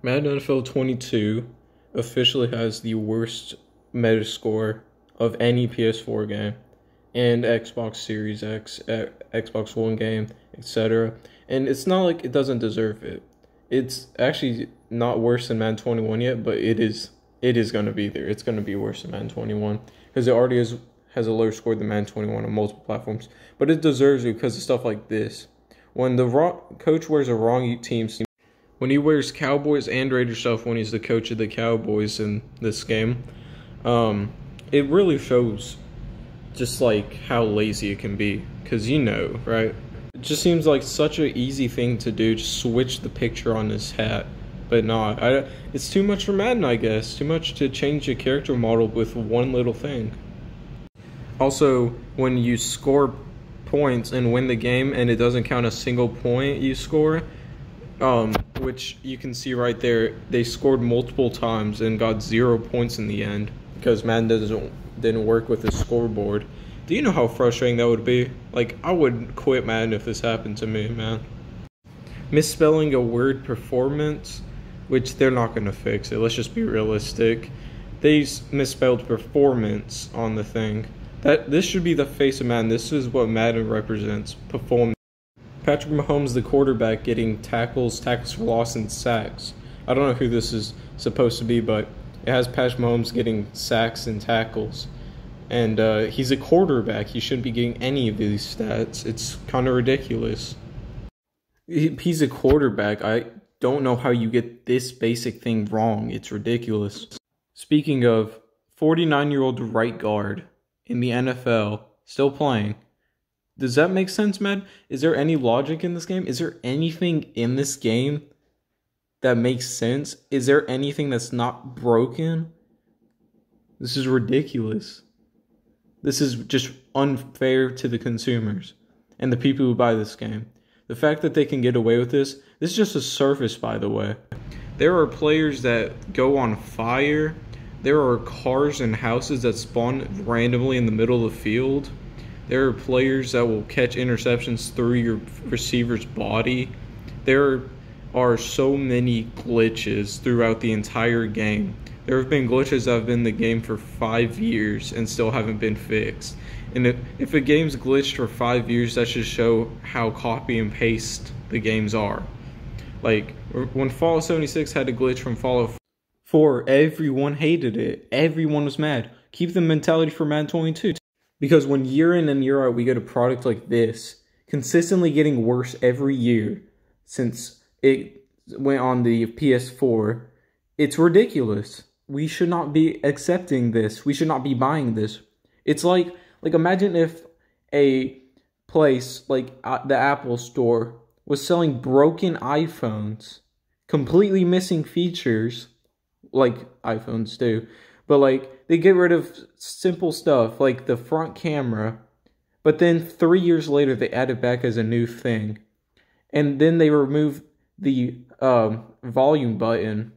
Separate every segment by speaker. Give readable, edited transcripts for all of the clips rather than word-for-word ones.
Speaker 1: Madden NFL 22 officially has the worst Metascore of any PS4 game and Xbox Series X, Xbox One game, etc. And it's not like it doesn't deserve it. It's actually not worse than Madden 21 yet, but it is going to be there. It's going to be worse than Madden 21 because it already has a lower score than Madden 21 on multiple platforms. But it deserves it because of stuff like this. When the coach wears a wrong team's team, when he wears Cowboys and Raiders stuff when he's the coach of the Cowboys in this game, it really shows just like how lazy it can be. Because right? It just seems like such an easy thing to do, just switch the picture on his hat. But no, it's too much for Madden, I guess. Too much to change a character model with one little thing. Also, when you score points and win the game and it doesn't count a single point you score, which you can see right there, they scored multiple times and got 0 points in the end because Madden didn't work with the scoreboard. Do you know how frustrating that would be? Like, I would quit Madden if this happened to me, man. Misspelling a word performance, which they're not going to fix it. Let's just be realistic. They misspelled performance on the thing. This should be the face of Madden. This is what Madden represents. Performance. Patrick Mahomes, the quarterback, getting tackles for loss, and sacks. I don't know who this is supposed to be, but it has Patrick Mahomes getting sacks and tackles. And he's a quarterback. He shouldn't be getting any of these stats. It's kind of ridiculous. He's a quarterback. I don't know how you get this basic thing wrong. It's ridiculous. Speaking of, 49-year-old right guard in the NFL, still playing. Does that make sense, man? Is there any logic in this game? Is there anything in this game that makes sense? Is there anything that's not broken? This is ridiculous. This is just unfair to the consumers and the people who buy this game. The fact that they can get away with this is just a surface, by the way. There are players that go on fire. There are cars and houses that spawn randomly in the middle of the field. There are players that will catch interceptions through your receiver's body. There are so many glitches throughout the entire game. There have been glitches that have been in the game for 5 years and still haven't been fixed. And if a game's glitched for 5 years, that should show how copy and paste the games are. Like, when Fallout 76 had a glitch from Fallout 4, everyone hated it. Everyone was mad. Keep the mentality for Madden 22. Because when year in and year out we get a product like this, consistently getting worse every year since it went on the PS4, it's ridiculous. We should not be accepting this. We should not be buying this. It's like imagine if a place like the Apple Store was selling broken iPhones, completely missing features, like iPhones do. But like, they get rid of simple stuff like the front camera, but then 3 years later they add it back as a new thing. And then they remove the volume button,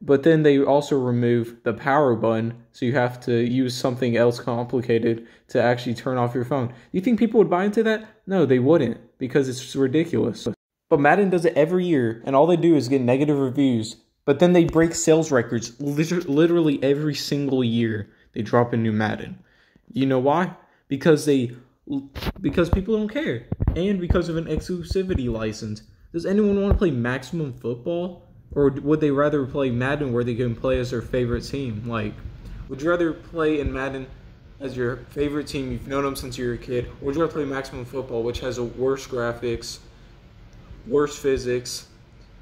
Speaker 1: but then they also remove the power button, so you have to use something else complicated to actually turn off your phone. Do you think people would buy into that? No, they wouldn't, because it's ridiculous. But Madden does it every year, and all they do is get negative reviews. But then they break sales records literally every single year. They drop a new Madden. You know why? Because people don't care. And because of an exclusivity license. Does anyone want to play Maximum Football? Or would they rather play Madden where they can play as their favorite team? Like, would you rather play in Madden as your favorite team, you've known them since you were a kid? Or would you rather play Maximum Football, which has a worse graphics, worse physics,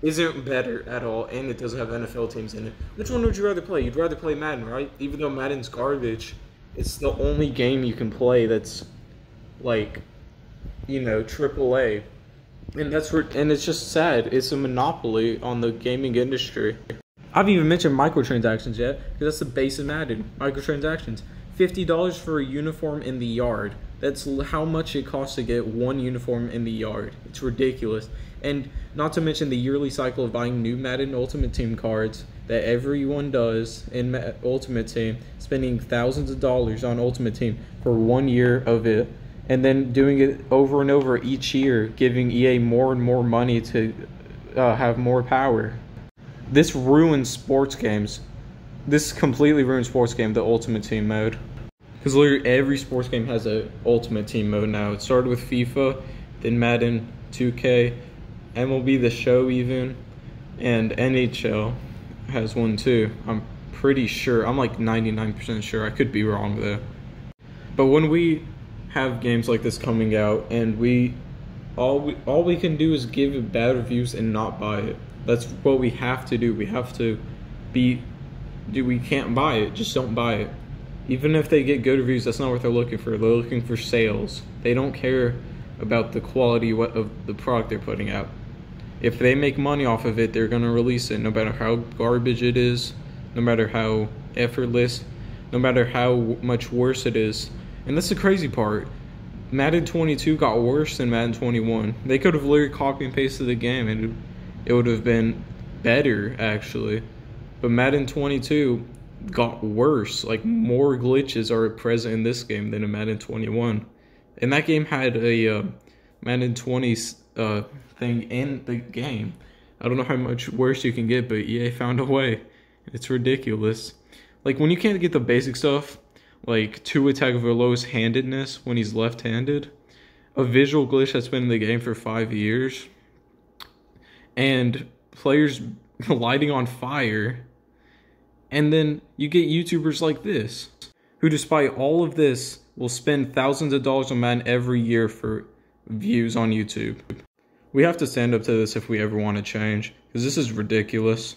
Speaker 1: isn't better at all, and it doesn't have NFL teams in it? Which one would you rather play? You'd rather play Madden, right? Even though Madden's garbage, it's the only game you can play that's like, AAA. And and it's just sad. It's a monopoly on the gaming industry. I haven't even mentioned microtransactions yet, because that's the base of Madden. Microtransactions. $50 for a uniform in the yard. That's how much it costs to get one uniform in the yard. It's ridiculous. And not to mention the yearly cycle of buying new Madden Ultimate Team cards that everyone does in Ultimate Team, spending thousands of dollars on Ultimate Team for 1 year of it, and then doing it over and over each year, giving EA more and more money to have more power. This ruins sports games. This completely ruins sports game, the Ultimate Team mode. Because literally every sports game has a Ultimate Team mode now. It started with FIFA, then Madden 2K, MLB The Show even, and NHL has one too. I'm pretty sure. I'm like 99% sure. I could be wrong though. But when we have games like this coming out and all we can do is give it bad reviews and not buy it. That's what we have to do. We have to we can't buy it. Just don't buy it. Even if they get good reviews, that's not what they're looking for. They're looking for sales. They don't care about the quality of the product they're putting out. If they make money off of it, they're gonna release it no matter how garbage it is, no matter how effortless, no matter how much worse it is. And that's the crazy part. Madden 22 got worse than Madden 21. They could have literally copy and pasted the game and it would have been better actually. But Madden 22 got worse. Like, more glitches are present in this game than in Madden 21. And that game had a Madden 20 thing in the game. I don't know how much worse you can get, but EA found a way. It's ridiculous. Like, when you can't get the basic stuff, like 2 attack Velo's handedness when he's left-handed, a visual glitch that's been in the game for 5 years, and players lighting on fire, and then you get YouTubers like this, who despite all of this will spend thousands of dollars on Madden every year for views on YouTube. We have to stand up to this if we ever want to change, because this is ridiculous.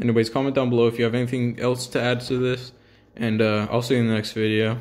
Speaker 1: Anyways, comment down below if you have anything else to add to this, and I'll see you in the next video.